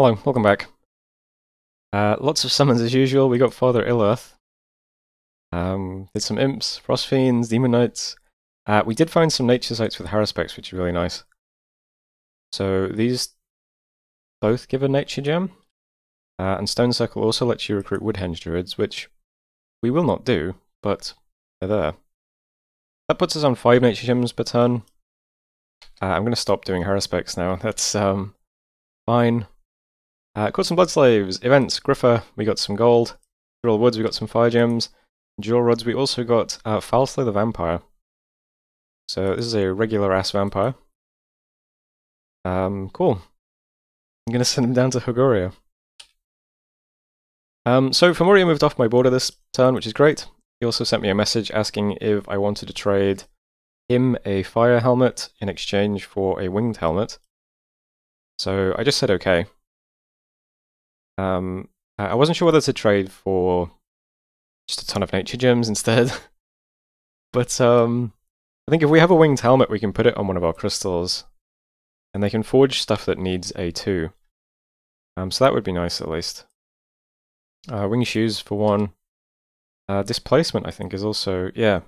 Hello, welcome back. Lots of summons as usual. We got Father Illwinter. Did some imps, frost fiends, demon knights. We did find some nature sites with haruspecs, which is really nice. So these both give a nature gem. And Stone Circle also lets you recruit woodhenge druids, which we will not do, but they're there. That puts us on 5 nature gems per turn. I'm going to stop doing haruspecs now. That's fine. Caught some blood slaves, events, griffer, we got some gold. Jewel woods, we got some fire gems. Jewel rods, we also got Foulslay the vampire. So this is a regular ass vampire. Cool. I'm gonna send him down to Hogoria. So Fomoriya moved off my border this turn, which is great. He also sent me a message asking if I wanted to trade him a fire helmet in exchange for a winged helmet. So I just said okay. I wasn't sure whether to trade for just a ton of nature gems instead. But I think if we have a winged helmet, we can put it on one of our crystals. And they can forge stuff that needs A2. So that would be nice at least. Wing shoes for one. Displacement I think is also, yeah.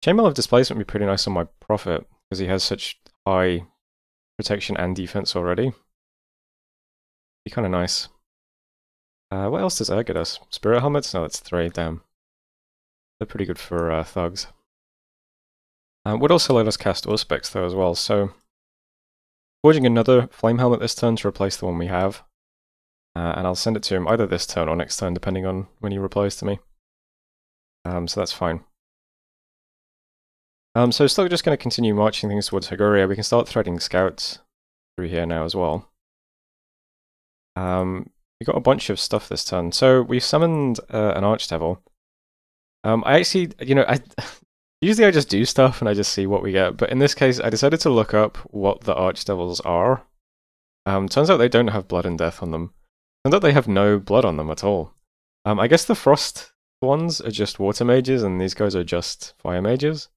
Chainmail of displacement would be pretty nice on my prophet, because he has such high protection and defense already. Be kind of nice. What else does air get us? Spirit helmets? No, that's 3, damn. They're pretty good for thugs. Would also let us cast Auspex though as well, so forging another flame helmet this turn to replace the one we have. And I'll send it to him either this turn or next turn, depending on when he replies to me. So that's fine. So still just going to continue marching things towards Hogoria. We can start threading scouts through here now as well. We got a bunch of stuff this turn. So we summoned an Archdevil. I actually, usually I just do stuff and I just see what we get. But in this case, I decided to look up what the Archdevils are. Turns out they don't have blood and death on them. Turns out they have no blood on them at all. I guess the frost ones are just water mages and these guys are just fire mages.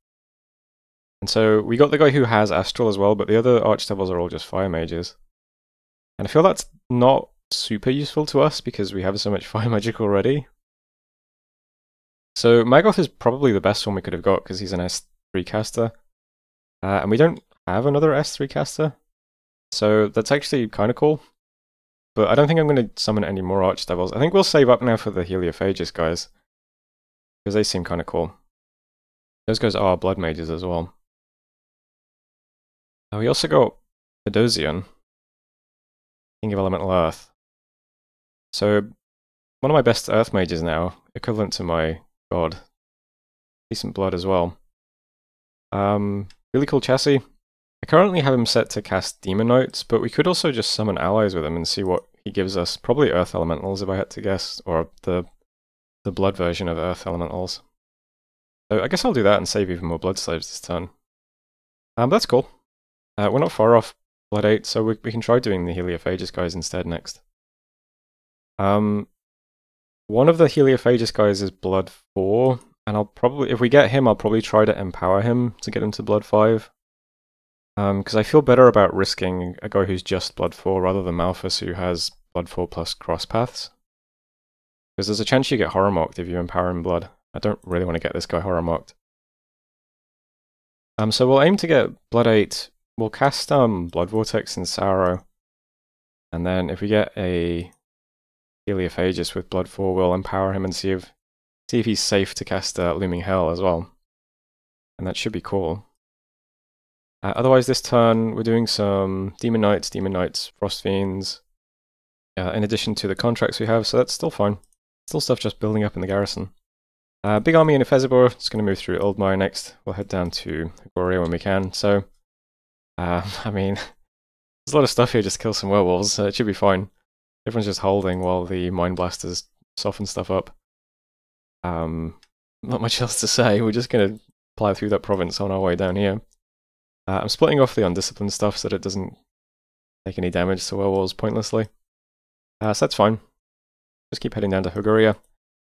And so we got the guy who has astral as well, but the other Archdevils are all just fire mages. And I feel that's not super useful to us because we have so much fire magic already. So Maggoth is probably the best one we could have got because he's an S3 caster. And we don't have another S3 caster. So that's actually kind of cool. But I don't think I'm going to summon any more Archdevils. I think we'll save up now for the Heliophagus guys. Because they seem kind of cool. Those guys are blood mages as well. We also got Bedosian, King of Elemental Earth. So, one of my best Earth mages now, equivalent to my god. Decent blood as well. Really cool chassis. I currently have him set to cast Demon Knights, but we could also just summon allies with him and see what he gives us. Probably Earth Elementals if I had to guess, or the blood version of Earth Elementals. So I guess I'll do that and save even more blood slaves this turn. That's cool. We're not far off blood 8, so we can try doing the Heliophagus guys instead next. One of the Heliophagus guys is blood 4, and I'll probably, if we get him, I'll probably try to empower him to get him to blood 5. Because I feel better about risking a guy who's just blood 4 rather than Malphus who has blood 4 plus cross paths. Because there's a chance you get horror marked if you empower him blood. I don't really want to get this guy horror marked. So we'll aim to get blood 8. We'll cast Blood Vortex and Sorrow. And then if we get a Heliophagus with blood 4, we'll empower him and see if he's safe to cast Looming Hell as well. And that should be cool. Otherwise this turn we're doing some Demon Knights, Frost Fiends, in addition to the contracts we have, so that's still fine. Still stuff just building up in the garrison. Big army in Ephesibor, it's going to move through Ildmire next. We'll head down to Hogoria when we can, so I mean, there's a lot of stuff here, just kill some werewolves, so it should be fine. Everyone's just holding while the Mind Blasters soften stuff up. Not much else to say, we're just going to plow through that province on our way down here. I'm splitting off the undisciplined stuff so that it doesn't take any damage to werewolves pointlessly. So that's fine. Just keep heading down to Hogoria.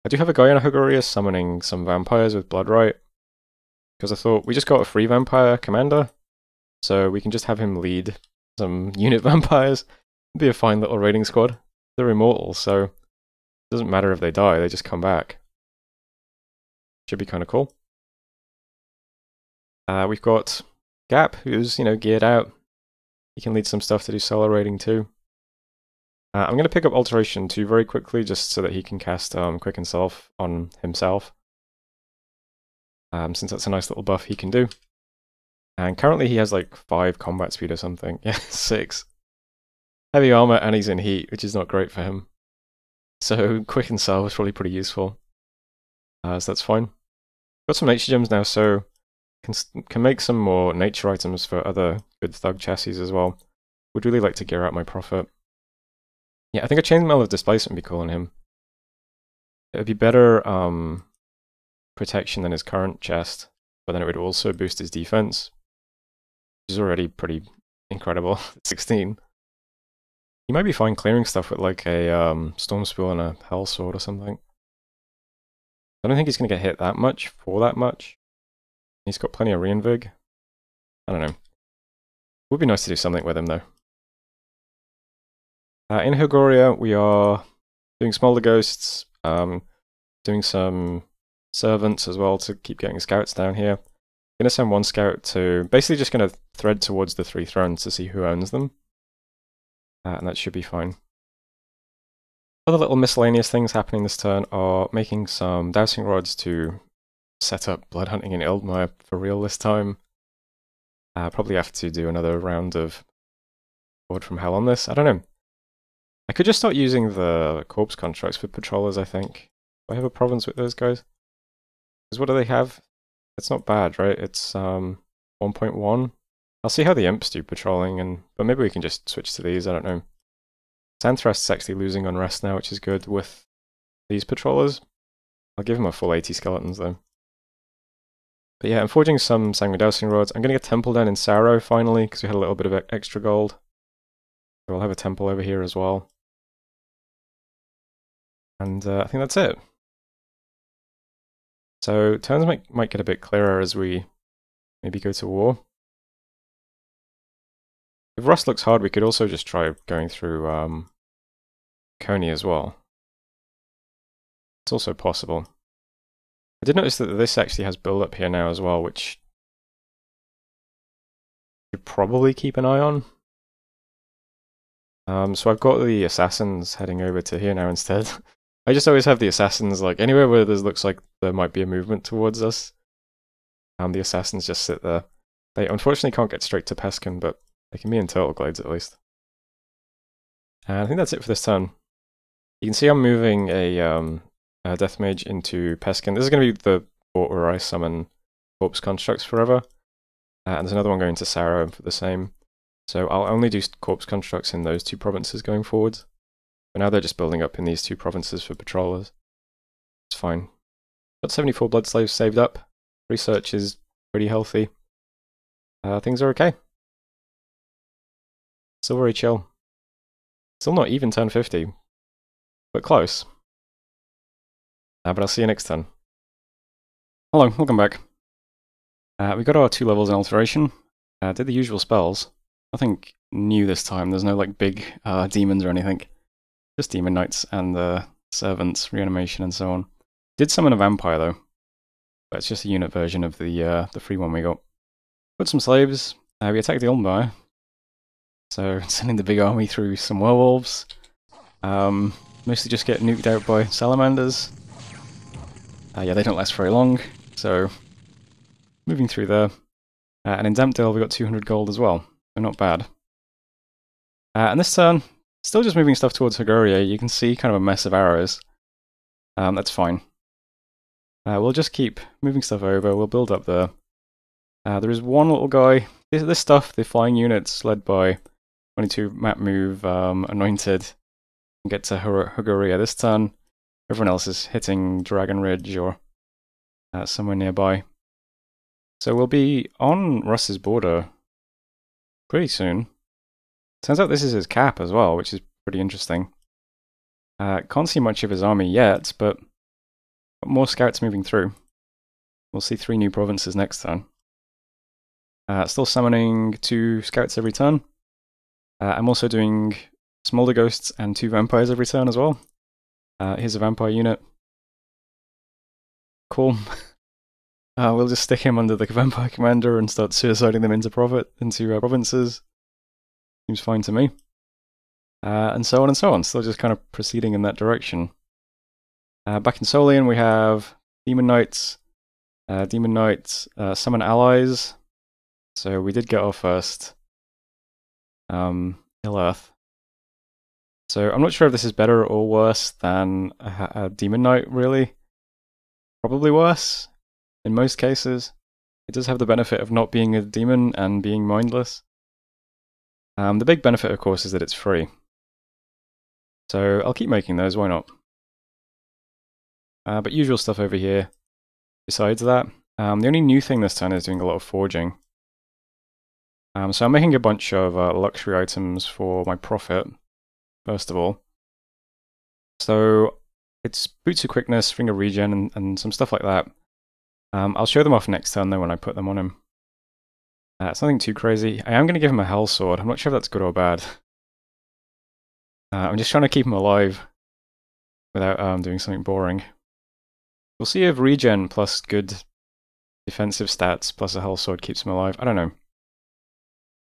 I do have a guy in Hogoria summoning some vampires with Bloodright. Because I thought, we just got a free vampire commander. So we can just have him lead some unit vampires. be a fine little raiding squad. They're immortal, so it doesn't matter if they die, they just come back. Should be kind of cool. We've got Gap, who's, geared out. He can lead some stuff to do solo raiding too. I'm going to pick up Alteration 2 very quickly, just so that he can cast Quicken Self on himself. Since that's a nice little buff he can do. And currently he has like 5 combat speed or something. Yeah, 6. Heavy armor and he's in heat, which is not great for him. So Quicken Self is probably pretty useful. So that's fine. Got some nature gems now, so can make some more nature items for other good thug chassis as well. Would really like to gear out my Prophet. Yeah, I think a Chainmail of Displacement would be cool on him. It would be better protection than his current chest, but then it would also boost his defense, which is already pretty incredible. 16. He might be fine clearing stuff with like a Storm Spill and a Hell Sword or something. I don't think he's going to get hit that much for that much. He's got plenty of Reinvig. I don't know. It would be nice to do something with him though. In Hogoria, we are doing Smolder Ghosts, doing some Servants as well to keep getting scouts down here. Going to send 1 scout to, basically just going to thread towards the 3 thrones to see who owns them. And that should be fine. Other little miscellaneous things happening this turn are making some dowsing rods to set up blood hunting in Illwinter for real this time. Probably have to do another round of Horde from Hell on this. I don't know. I could just start using the corpse constructs for patrollers, I think. Do I have a province with those guys? Because what do they have? It's not bad, right? It's 1.1. I'll see how the imps do patrolling, but maybe we can just switch to these, I don't know. Santhrast's actually losing on rest now, which is good with these patrollers. I'll give him a full 80 skeletons though. But yeah, I'm forging some Sanguine Dowsing Rods. I'm going to get a temple down in Saro finally, because we had a little bit of extra gold. So I'll have a temple over here as well. And I think that's it. So turns might get a bit clearer as we maybe go to war. If Rust looks hard, we could also just try going through Coney as well. It's also possible. I did notice that this actually has build up here now as well, which you should probably keep an eye on. So I've got the assassins heading over to here now instead. I just always have the assassins like anywhere where there looks like there might be a movement towards us. The assassins just sit there. They unfortunately can't get straight to Peskin, but they can be in Turtle Glades at least. And I think that's it for this turn. You can see I'm moving a Death Mage into Peskin. This is going to be the port where I summon Corpse Constructs forever. And there's another one going to Saro for the same. So I'll only do Corpse Constructs in those 2 provinces going forwards. But now they're just building up in these 2 provinces for patrollers. It's fine. Got 74 Blood Slaves saved up. Research is pretty healthy. Things are okay. Still very chill. Still not even turn 50. But close. But I'll see you next turn. Hello, welcome back. We got our 2 levels in Alteration. Did the usual spells. Nothing new this time. There's no like big demons or anything. Just Demon Knights and the Servants, Reanimation and so on. Did summon a Vampire though. But it's just a unit version of the free one we got. Put some slaves. We attacked the Illwinter. So sending the big army through some werewolves. Mostly just get nuked out by salamanders. Yeah, they don't last very long. So moving through there. And in Dampdale we got 200 gold as well. So not bad. And this turn, still just moving stuff towards Hogoria. You can see kind of a mess of arrows. That's fine. We'll just keep moving stuff over. We'll build up there. There is one little guy. This stuff, the flying units led by 22 map move, anointed, and get to Hogoria this turn. Everyone else is hitting Dragon Ridge or somewhere nearby. So we'll be on Russ's border pretty soon. Turns out this is his cap as well, which is pretty interesting. Can't see much of his army yet, but got more scouts moving through. We'll see 3 new provinces next turn. Still summoning 2 scouts every turn. I'm also doing Smolder Ghosts and 2 Vampires every turn as well. Here's a Vampire unit. Cool. We'll just stick him under the Vampire Commander and start suiciding them into provinces. Seems fine to me. And so on and so on, still just kind of proceeding in that direction. Back in Solian we have Demon Knights. Summon allies. So we did get our first Ill-Earth. So I'm not sure if this is better or worse than a Demon Knight, really. Probably worse, in most cases. It does have the benefit of not being a demon and being mindless. The big benefit, of course, is that it's free. So I'll keep making those, why not? But usual stuff over here. Besides that, the only new thing this turn is doing a lot of forging. So I'm making a bunch of luxury items for my profit, first of all. So it's Boots of Quickness, Finger Regen, and some stuff like that. I'll show them off next turn though when I put them on him. It's nothing too crazy. I am going to give him a Hell Sword. I'm not sure if that's good or bad. I'm just trying to keep him alive without doing something boring. We'll see if Regen plus good defensive stats plus a Hell Sword keeps him alive. I don't know.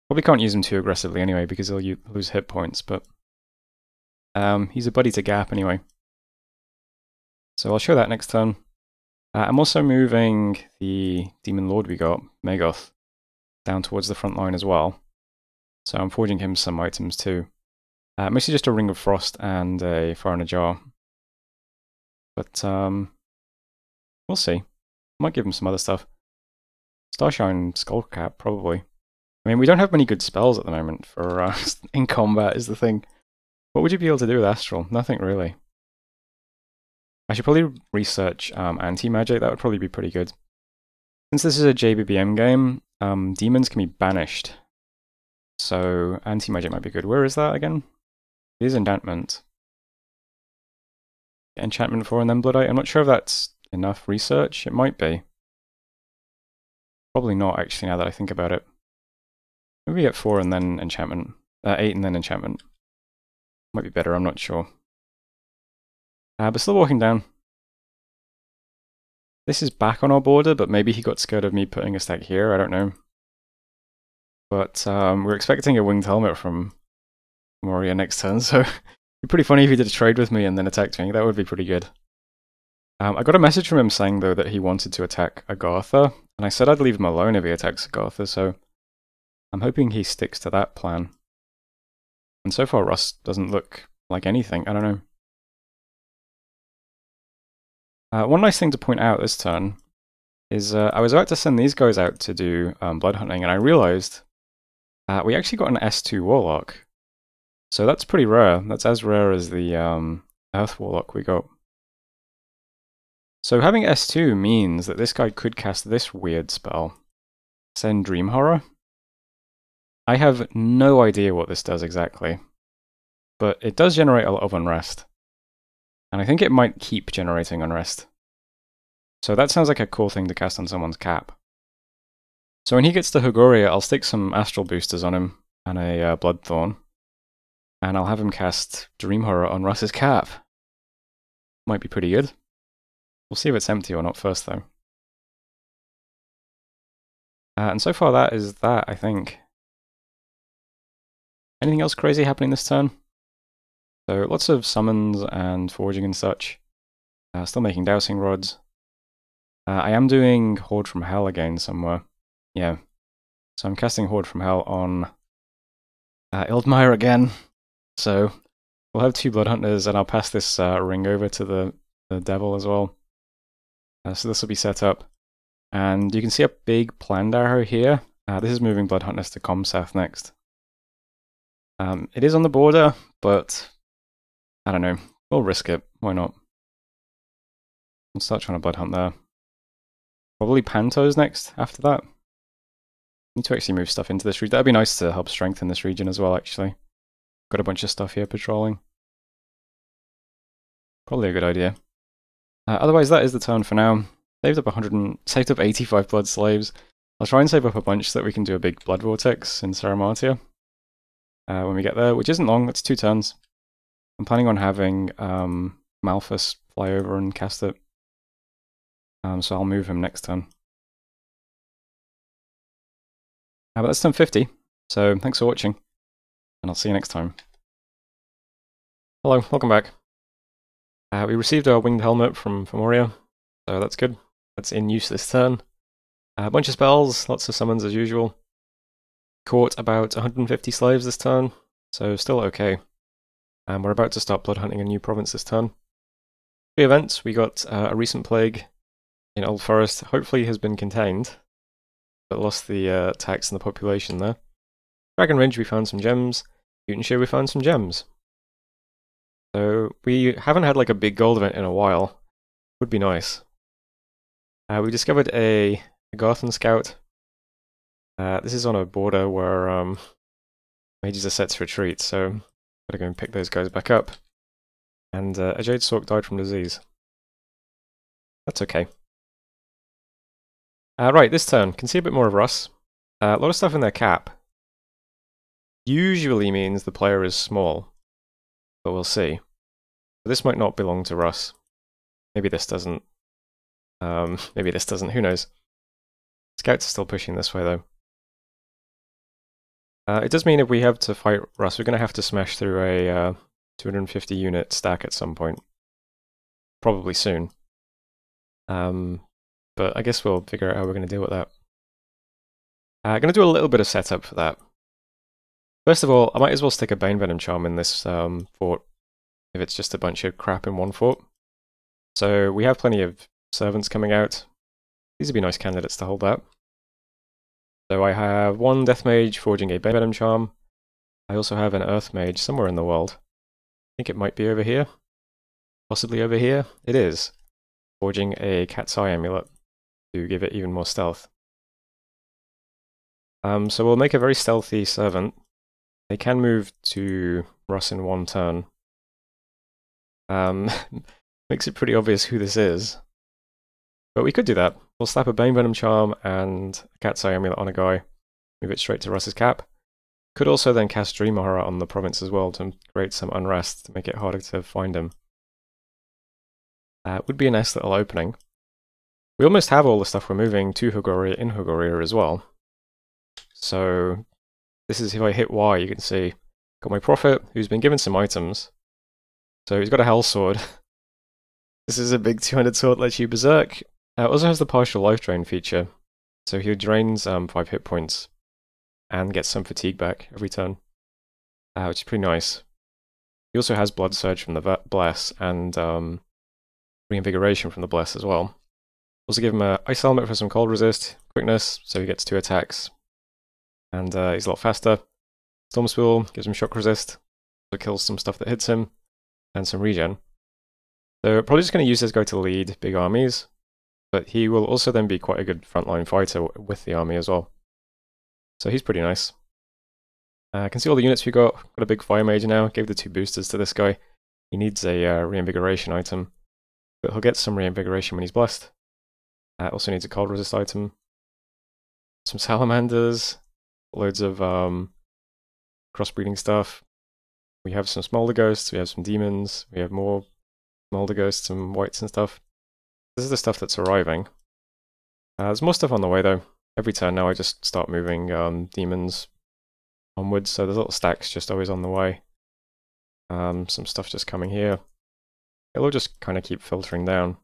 Probably can't use him too aggressively anyway because he'll lose hit points, but he's a buddy to Gap anyway. So I'll show that next turn. I'm also moving the Demon Lord we got, Megoth, down towards the front line as well. So I'm forging him some items too. Mostly just a Ring of Frost and a Fire in a Jar. But we'll see. Might give him some other stuff. Starshine Skullcap, probably. I mean, we don't have many good spells at the moment for in combat is the thing. What would you be able to do with Astral? Nothing really. I should probably research anti-magic, that would probably be pretty good. Since this is a JBBM game, demons can be banished. So anti-magic might be good. Where is that again? It is enchantment. Enchantment 4 and then Bloodite. I'm not sure if that's enough research. It might be. Probably not actually now that I think about it. Maybe get 4 and then enchantment. 8 and then enchantment. Might be better, I'm not sure. But still walking down. This is back on our border, but maybe he got scared of me putting a stack here, I don't know. But we're expecting a winged helmet from Moria next turn, so it'd be pretty funny if he did a trade with me and then attacked me. That would be pretty good. I got a message from him saying, though, that he wanted to attack Agartha, and I said I'd leave him alone if he attacks Agartha, so I'm hoping he sticks to that plan. And so far, Rust doesn't look like anything. I don't know. One nice thing to point out this turn is I was about to send these guys out to do blood hunting, and I realized we actually got an S2 Warlock. So that's pretty rare. That's as rare as the Earth Warlock we got. So having S2 means that this guy could cast this weird spell, Send Dream Horror. I have no idea what this does exactly, but it does generate a lot of unrest. And I think it might keep generating unrest. So that sounds like a cool thing to cast on someone's cap. So when he gets to Hugoria, I'll stick some Astral Boosters on him and a Bloodthorn. And I'll have him cast Dream Horror on Russ's cap. Might be pretty good. We'll see if it's empty or not first, though. And so far that is that, I think. Anything else crazy happening this turn? So lots of summons and forging and such. Still making dowsing rods. I am doing Horde from Hell again somewhere. Yeah. So I'm casting Horde from Hell on Ildmire again. So we'll have 2 Blood Hunters, and I'll pass this ring over to the Devil as well. So this will be set up. And you can see a big planned arrow here. This is moving Blood Hunters to Comsath next. It is on the border, but I don't know. We'll risk it. Why not? We'll start trying to Blood Hunt there. Probably Pantos next after that. Need to actually move stuff into this region. That'd be nice to help strengthen this region as well, actually. Got a bunch of stuff here patrolling. Probably a good idea. Otherwise, that is the turn for now. Saved up 85 blood slaves. I'll try and save up a bunch so that we can do a big blood vortex in Saramatia. when we get there, which isn't long, it's 2 turns. I'm planning on having Malphus fly over and cast it. So I'll move him next turn. But that's turn 50, so thanks for watching, and I'll see you next time. Hello, welcome back. We received our winged helmet from Moria, so that's good. That's in use this turn. A bunch of spells, lots of summons as usual. Caught about 150 slaves this turn, so still okay. And we're about to start blood hunting a new province this turn. 3 events, we got a recent plague in Old Forest, hopefully has been contained, but lost the tax and the population there. Dragon Ridge, we found some gems. Newtonshire, we found some gems. So we haven't had like a big gold event in a while. Would be nice. We discovered a Garthen Scout. This is on a border where mages are set to retreat, so gotta go and pick those guys back up. And a Jade Sork died from disease. That's okay. Right, this turn, can see a bit more of Russ. A lot of stuff in their cap. Usually means the player is small, but we'll see. This might not belong to Russ. Maybe this doesn't. Maybe this doesn't, who knows. Scouts are still pushing this way though. It does mean if we have to fight Russ, we're going to have to smash through a 250 unit stack at some point. Probably soon. But I guess we'll figure out how we're going to deal with that. I'm going to do a little bit of setup for that. First of all, I might as well stick a Bane Venom Charm in this fort, if it's just a bunch of crap in one fort. So we have plenty of servants coming out. These would be nice candidates to hold that. So I have 1 Death Mage forging a Bane Venom Charm. I also have an Earth Mage somewhere in the world. I think it might be over here. Possibly over here. It is. Forging a Cat's Eye Amulet to give it even more stealth. So we'll make a very stealthy servant. They can move to Russ in 1 turn. Makes it pretty obvious who this is. But we could do that. We'll slap a Bane Venom Charm and a Cat's Eye Amulet on a guy. Move it straight to Russ's cap. Could also then cast Dream Horror on the province as well to create some unrest to make it harder to find him. Would be a nice little opening. We almost have all the stuff we're moving to Hogoria in Hogoria as well. So this is if I hit Y, you can see got my Prophet, who's been given some items. So he's got a Hell Sword. This is a big 200 sword, lets you berserk. Also has the partial life drain feature, so he drains 5 hit points and gets some fatigue back every turn, which is pretty nice. He also has Blood Surge from the Bless and Reinvigoration from the Bless as well. Also give him a Ice Helmet for some cold resist, quickness, so he gets 2 attacks, and he's a lot faster. Storm Spool gives him shock resist, so kills some stuff that hits him, and some regen. So probably just going to use this guy to lead big armies, but he will also then be quite a good frontline fighter with the army as well. So he's pretty nice. I can see all the units we got. Got a big Fire Mage now, gave the 2 boosters to this guy. He needs a Reinvigoration item, but he'll get some Reinvigoration when he's blessed. Also needs a cold resist item. Some Salamanders, loads of crossbreeding stuff. We have some Smolder Ghosts, we have some Demons, we have more Smolder Ghosts and Whites and stuff. This is the stuff that's arriving. There's more stuff on the way though. Every turn now I just start moving Demons onwards, so there's little stacks just always on the way. Some stuff just coming here. It'll just kind of keep filtering down.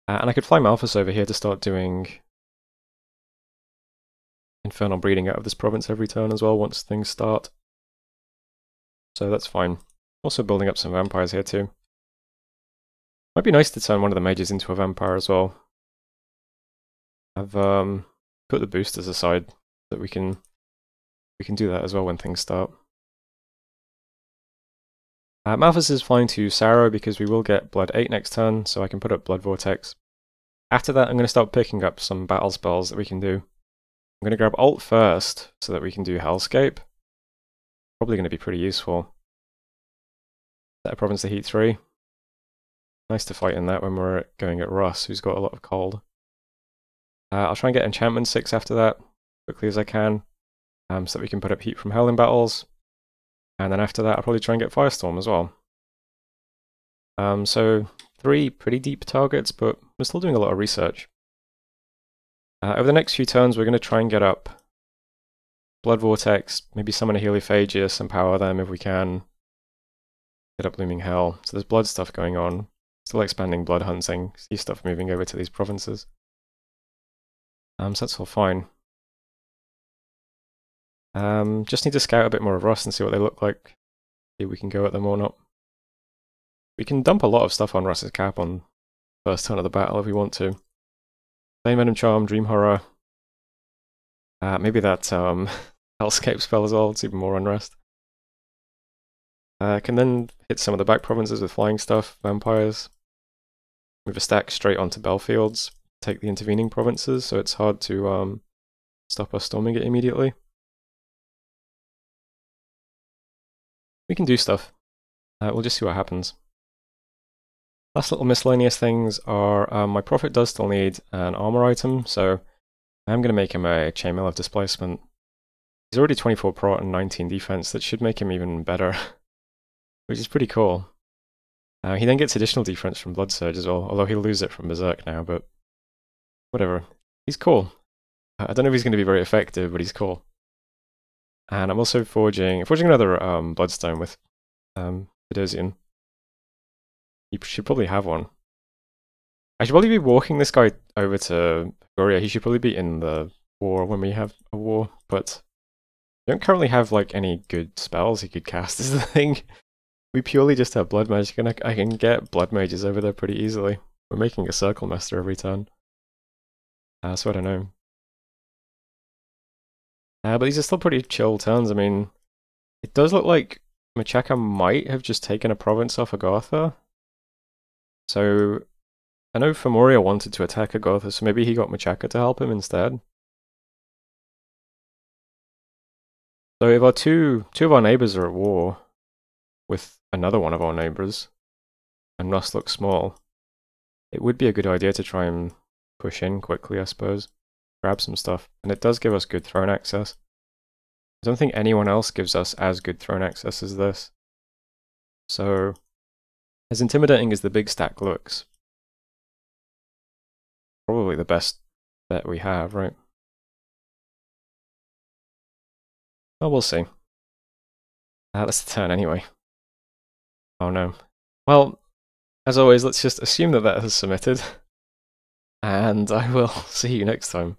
And I could fly Malphus over here to start doing Infernal Breeding out of this province every turn as well once things start. So that's fine. Also building up some vampires here too. Might be nice to turn one of the mages into a vampire as well. I've put the boosters aside so that we can do that as well when things start. Malphus is flying to Sarrow because we will get Blood 8 next turn, so I can put up Blood Vortex. After that, I'm going to start picking up some battle spells that we can do. I'm going to grab Alt first so that we can do Hellscape. Probably going to be pretty useful. Set a province to Heat 3. Nice to fight in that when we're going at Russ, who's got a lot of cold. I'll try and get Enchantment 6 after that, quickly as I can. so that we can put up heat from hell in battles. And then after that, I'll probably try and get Firestorm as well. So 3 pretty deep targets, but we're still doing a lot of research. Over the next few turns, we're going to try and get up Blood Vortex, maybe summon a Heliophagus and power them if we can. Get up Looming Hell. So there's blood stuff going on. Still expanding blood hunting. See stuff moving over to these provinces. So that's all fine. Just need to scout a bit more of Rust and see what they look like. See if we can go at them or not. We can dump a lot of stuff on Rust's cap on first turn of the battle if we want to. Flame Venom Charm, Dream Horror. Maybe that Hellscape spell as well, it's even more unrest. Can then hit some of the back provinces with flying stuff, vampires. Move a stack straight onto Belfields, take the intervening provinces, so it's hard to stop us storming it immediately. We can do stuff. We'll just see what happens. Last little miscellaneous things are, my Prophet does still need an armor item, so I'm going to make him a Chainmail of Displacement. He's already 24 prot and 19 defense, that should make him even better, which is pretty cool. He then gets additional defense from Blood Surge as well, although he'll lose it from Berserk now, but whatever. He's cool. I don't know if he's going to be very effective, but he's cool. And I'm also forging another Bloodstone with Fidosian. He should probably have one. I should probably be walking this guy over to Goria. He should probably be in the war when we have a war, but I don't currently have like any good spells he could cast is the thing. We purely just have Blood Magic, and I can get Blood Mages over there pretty easily. We're making a Circle Master every turn. So I don't know. But these are still pretty chill turns. I mean, it does look like Machaka might have just taken a province off Agartha. So I know Femoria wanted to attack Agartha, so maybe he got Machaka to help him instead. So if our two of our neighbors are at war with another one of our neighbors, and Rust looks small, it would be a good idea to try and push in quickly, I suppose. Grab some stuff, and it does give us good throne access. I don't think anyone else gives us as good throne access as this. So, as intimidating as the big stack looks, probably the best bet we have, right? Well, we'll see. That's the turn anyway. Oh no. Well, as always, let's just assume that that has submitted, and I will see you next time.